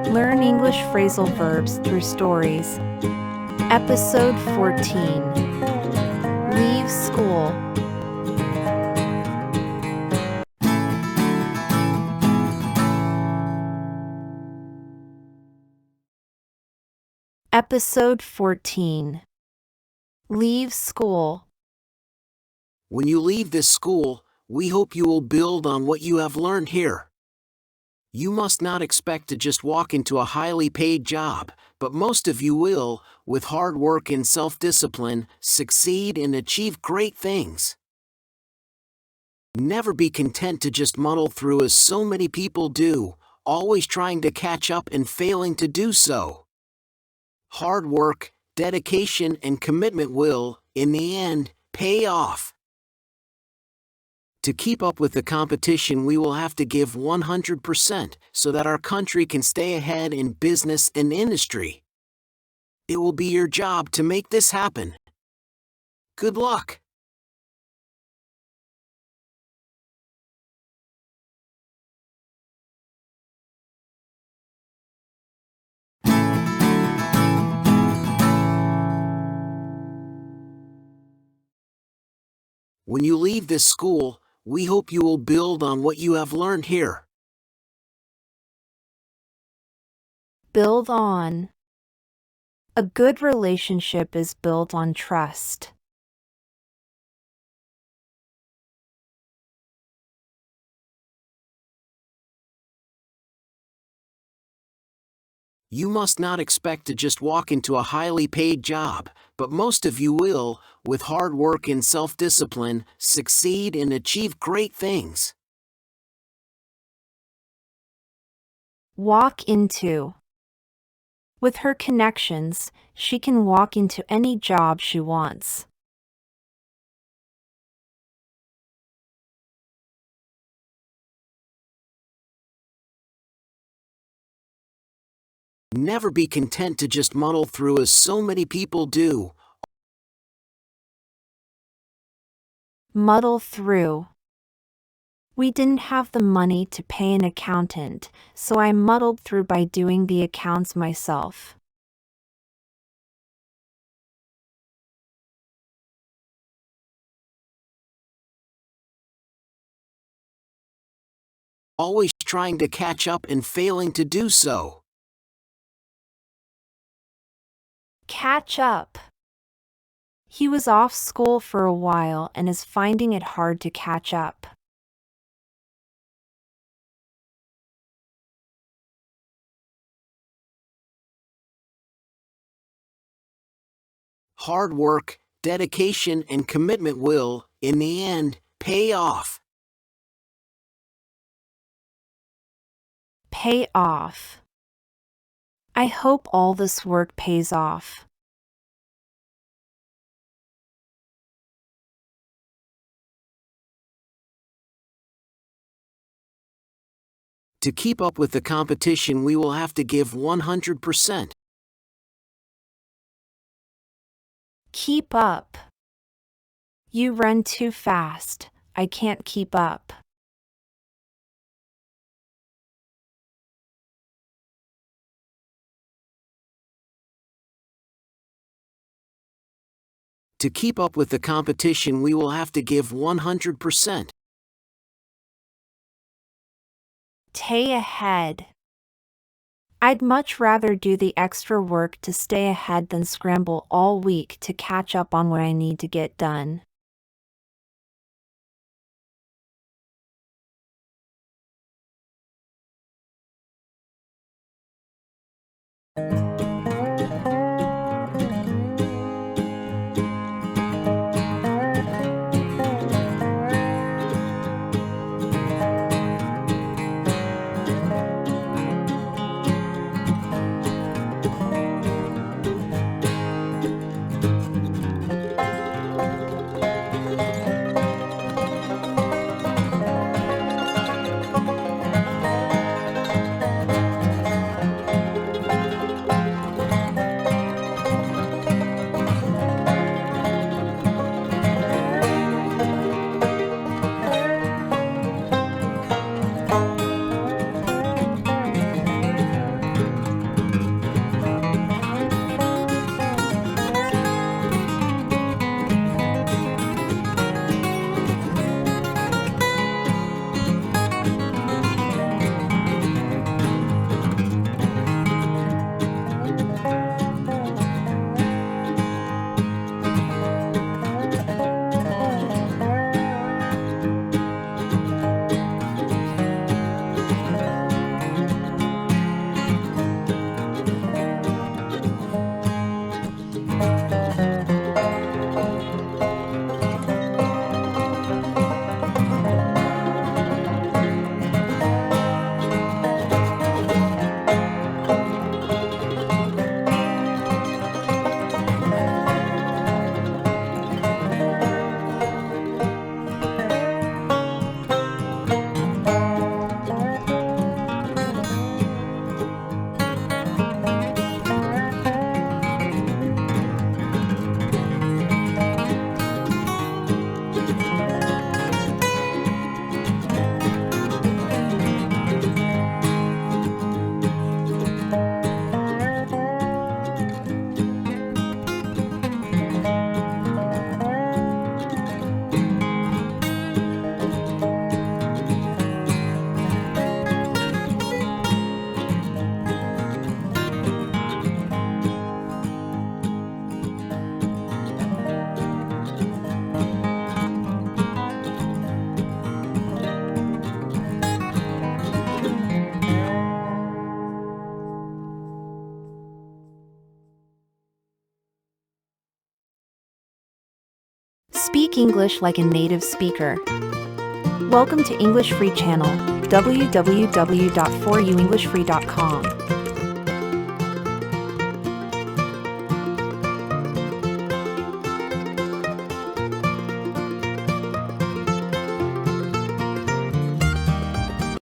Learn English phrasal verbs through stories. Episode 14. Leave school. Episode 14. Leave school. When you leave this school, we hope you will build on what you have learned here. You must not expect to just walk into a highly paid job, but most of you will, with hard work and self-discipline, succeed and achieve great things. Never be content to just muddle through as so many people do, always trying to catch up and failing to do so. Hard work, dedication, and commitment will, in the end, pay off. To keep up with the competition, we will have to give 100% so that our country can stay ahead in business and industry. It will be your job to make this happen. Good luck! When you leave this school, we hope you will build on what you have learned here. Build on. A good relationship is built on trust. You must not expect to just walk into a highly paid job, but most of you will, with hard work and self-discipline, succeed and achieve great things. Walk into. With her connections, she can walk into any job she wants. Never be content to just muddle through as so many people do. Muddle through. We didn't have the money to pay an accountant, so I muddled through by doing the accounts myself. Always trying to catch up and failing to do so. Catch up. He was off school for a while and is finding it hard to catch up. Hard work, dedication, and commitment will, in the end, pay off. Pay off. I hope all this work pays off. To keep up with the competition, we will have to give 100%. Keep up. You run too fast. I can't keep up. To keep up with the competition, we will have to give 100%. Stay ahead. I'd much rather do the extra work to stay ahead than scramble all week to catch up on what I need to get done. Speak English like a native speaker. Welcome to English Free Channel, www.4uenglishfree.com.